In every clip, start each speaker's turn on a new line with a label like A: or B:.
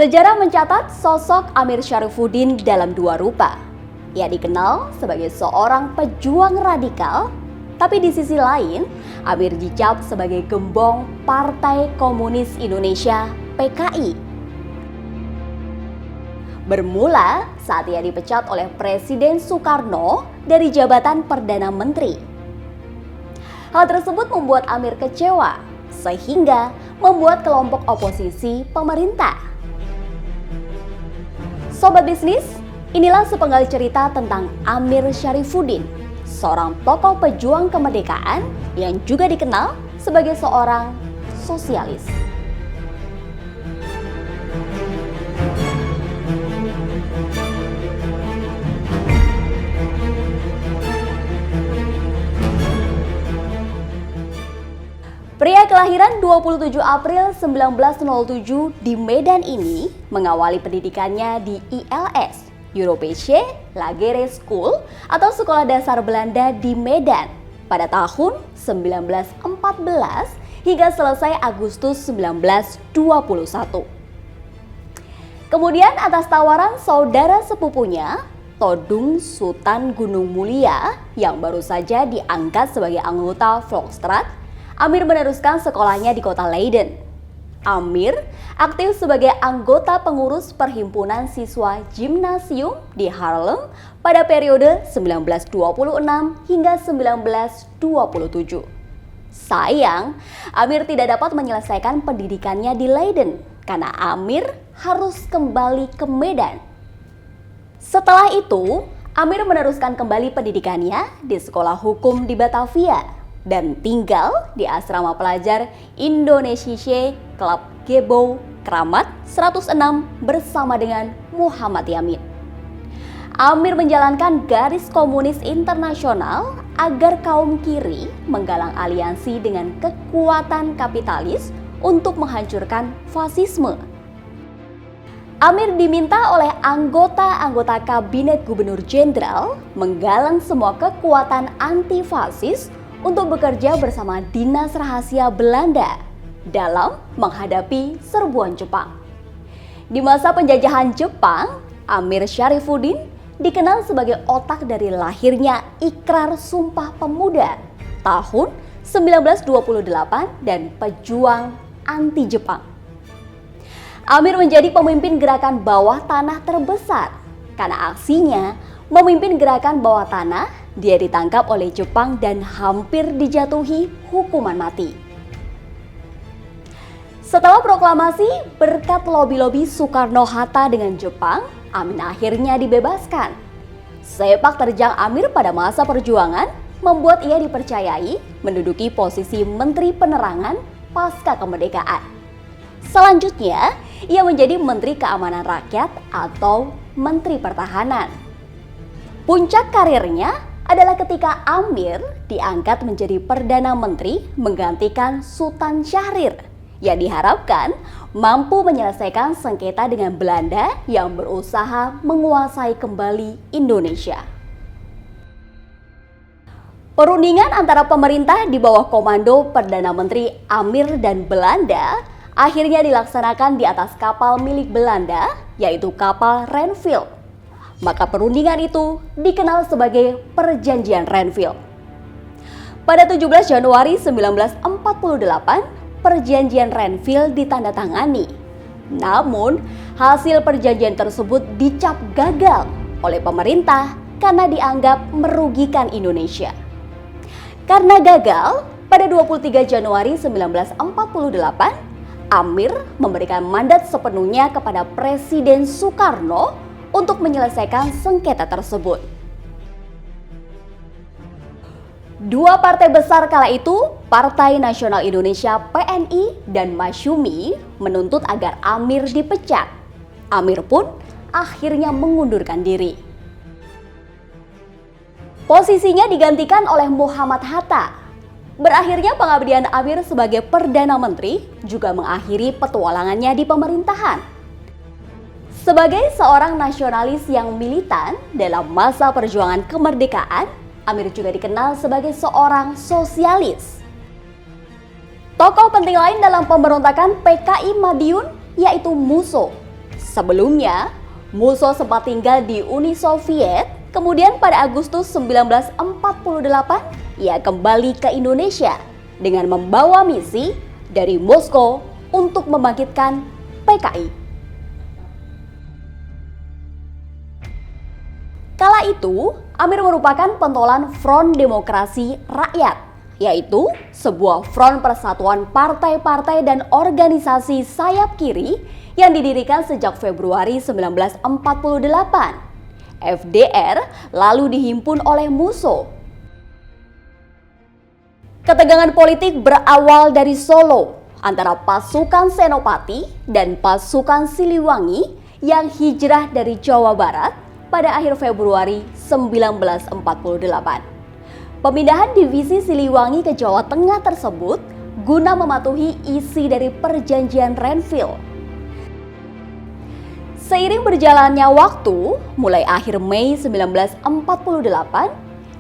A: Sejarah mencatat sosok Amir Syarifuddin dalam dua rupa. Ia dikenal sebagai seorang pejuang radikal, tapi di sisi lain, Amir dicap sebagai gembong Partai Komunis Indonesia (PKI). Bermula saat ia dipecat oleh Presiden Soekarno dari jabatan Perdana Menteri. Hal tersebut membuat Amir kecewa, sehingga membuat kelompok oposisi pemerintah. Sobat bisnis, inilah sepenggal cerita tentang Amir Syarifuddin, seorang tokoh pejuang kemerdekaan yang juga dikenal sebagai seorang sosialis. Pria kelahiran 27 April 1907 di Medan ini mengawali pendidikannya di ILS, Europäische Lagere School atau Sekolah Dasar Belanda di Medan pada tahun 1914 hingga selesai Agustus 1921. Kemudian atas tawaran saudara sepupunya, Todung Sultan Gunung Mulia yang baru saja diangkat sebagai anggota Volksraad, Amir meneruskan sekolahnya di kota Leiden. Amir aktif sebagai anggota pengurus Perhimpunan Siswa Gimnasium di Haarlem pada periode 1926 hingga 1927. Sayang, Amir tidak dapat menyelesaikan pendidikannya di Leiden karena Amir harus kembali ke Medan. Setelah itu, Amir meneruskan kembali pendidikannya di sekolah hukum di Batavia dan tinggal di asrama pelajar Indonesische Club Gebouw Kramat 106 bersama dengan Muhammad Yamin. Amir menjalankan garis komunis internasional agar kaum kiri menggalang aliansi dengan kekuatan kapitalis untuk menghancurkan fasisme. Amir diminta oleh anggota-anggota Kabinet Gubernur Jenderal menggalang semua kekuatan anti-fasis untuk bekerja bersama Dinas Rahasia Belanda dalam menghadapi serbuan Jepang. Di masa penjajahan Jepang, Amir Syarifuddin dikenal sebagai otak dari lahirnya Ikrar Sumpah Pemuda tahun 1928 dan pejuang anti-Jepang. Amir menjadi pemimpin gerakan bawah tanah terbesar karena aksinya memimpin gerakan bawah tanah. Dia ditangkap oleh Jepang dan hampir dijatuhi hukuman mati. Setelah proklamasi berkat lobi-lobi Soekarno-Hatta dengan Jepang, Amir akhirnya dibebaskan. Sepak terjang Amir pada masa perjuangan membuat ia dipercayai menduduki posisi Menteri Penerangan pasca kemerdekaan. Selanjutnya, ia menjadi Menteri Keamanan Rakyat atau Menteri Pertahanan. Puncak karirnya adalah ketika Amir diangkat menjadi Perdana Menteri menggantikan Sultan Syahrir yang diharapkan mampu menyelesaikan sengketa dengan Belanda yang berusaha menguasai kembali Indonesia. Perundingan antara pemerintah di bawah komando Perdana Menteri Amir dan Belanda akhirnya dilaksanakan di atas kapal milik Belanda, yaitu kapal Renville. Maka perundingan itu dikenal sebagai Perjanjian Renville. Pada 17 Januari 1948, Perjanjian Renville ditandatangani. Namun, hasil perjanjian tersebut dicap gagal oleh pemerintah karena dianggap merugikan Indonesia. Karena gagal, pada 23 Januari 1948, Amir memberikan mandat sepenuhnya kepada Presiden Soekarno untuk menyelesaikan sengketa tersebut. Dua partai besar kala itu, Partai Nasional Indonesia (PNI) dan Masyumi, menuntut agar Amir dipecat. Amir pun akhirnya mengundurkan diri. Posisinya digantikan oleh Muhammad Hatta. Berakhirnya pengabdian Amir sebagai Perdana Menteri juga mengakhiri petualangannya di pemerintahan. Sebagai seorang nasionalis yang militan dalam masa perjuangan kemerdekaan, Amir juga dikenal sebagai seorang sosialis. Tokoh penting lain dalam pemberontakan PKI Madiun yaitu Musso, Sebelumnya, Musso sempat tinggal di Uni Soviet, kemudian pada Agustus 1948 ia kembali ke Indonesia dengan membawa misi dari Moskow untuk membangkitkan PKI. Kala itu, Amir merupakan pentolan Front Demokrasi Rakyat, yaitu sebuah front persatuan partai-partai dan organisasi sayap kiri yang didirikan sejak Februari 1948. FDR lalu dihimpun oleh Musso. Ketegangan politik berawal dari Solo antara pasukan Senopati dan pasukan Siliwangi yang hijrah dari Jawa Barat pada akhir Februari 1948. Pemindahan divisi Siliwangi ke Jawa Tengah tersebut guna mematuhi isi dari perjanjian Renville. Seiring berjalannya waktu, mulai akhir Mei 1948,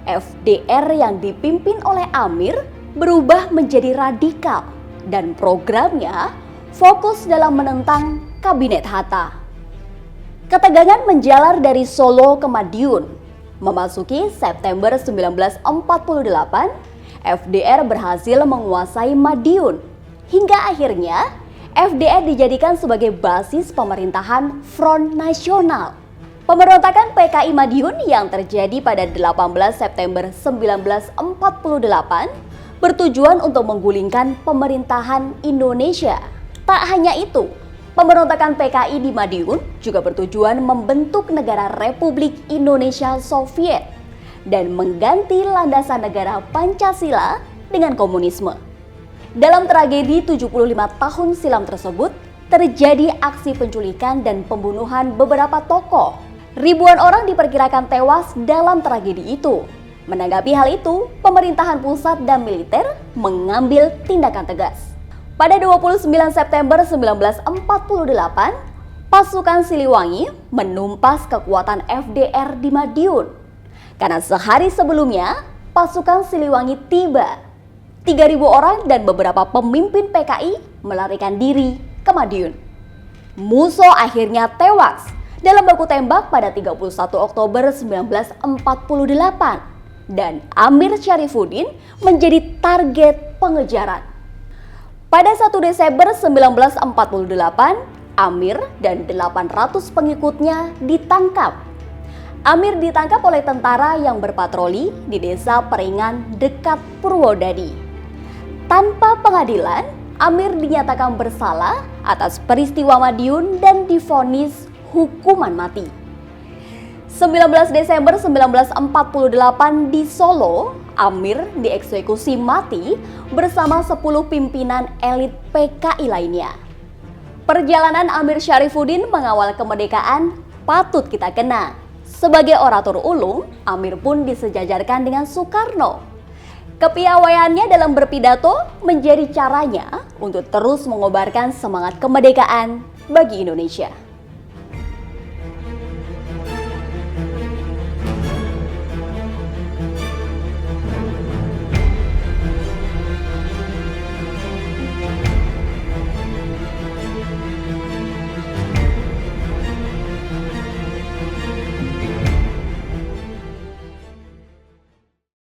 A: FDR yang dipimpin oleh Amir berubah menjadi radikal dan programnya fokus dalam menentang Kabinet Hatta. Ketegangan menjalar dari Solo ke Madiun. Memasuki September 1948, FDR berhasil menguasai Madiun. Hingga akhirnya, FDR dijadikan sebagai basis pemerintahan Front Nasional. Pemberontakan PKI Madiun yang terjadi pada 18 September 1948 bertujuan untuk menggulingkan pemerintahan Indonesia. Tak hanya itu, pemberontakan PKI di Madiun juga bertujuan membentuk negara Republik Indonesia Soviet dan mengganti landasan negara Pancasila dengan komunisme. Dalam tragedi 75 tahun silam tersebut, terjadi aksi penculikan dan pembunuhan beberapa tokoh. Ribuan orang diperkirakan tewas dalam tragedi itu. Menanggapi hal itu, pemerintahan pusat dan militer mengambil tindakan tegas. Pada 29 September 1948, pasukan Siliwangi menumpas kekuatan FDR di Madiun. Karena sehari sebelumnya, pasukan Siliwangi tiba. 3.000 orang dan beberapa pemimpin PKI melarikan diri ke Madiun. Musso akhirnya tewas dalam baku tembak pada 31 Oktober 1948 dan Amir Syarifuddin menjadi target pengejaran. Pada 1 Desember 1948, Amir dan 800 pengikutnya ditangkap. Amir ditangkap oleh tentara yang berpatroli di desa Peringan dekat Purwodadi. Tanpa pengadilan, Amir dinyatakan bersalah atas peristiwa Madiun dan divonis hukuman mati. 19 Desember 1948 di Solo, Amir dieksekusi mati bersama 10 pimpinan elit PKI lainnya. Perjalanan Amir Syarifuddin mengawal kemerdekaan patut kita kenang. Sebagai orator ulung, Amir pun disejajarkan dengan Soekarno. Kepiawaiannya dalam berpidato menjadi caranya untuk terus mengobarkan semangat kemerdekaan bagi Indonesia.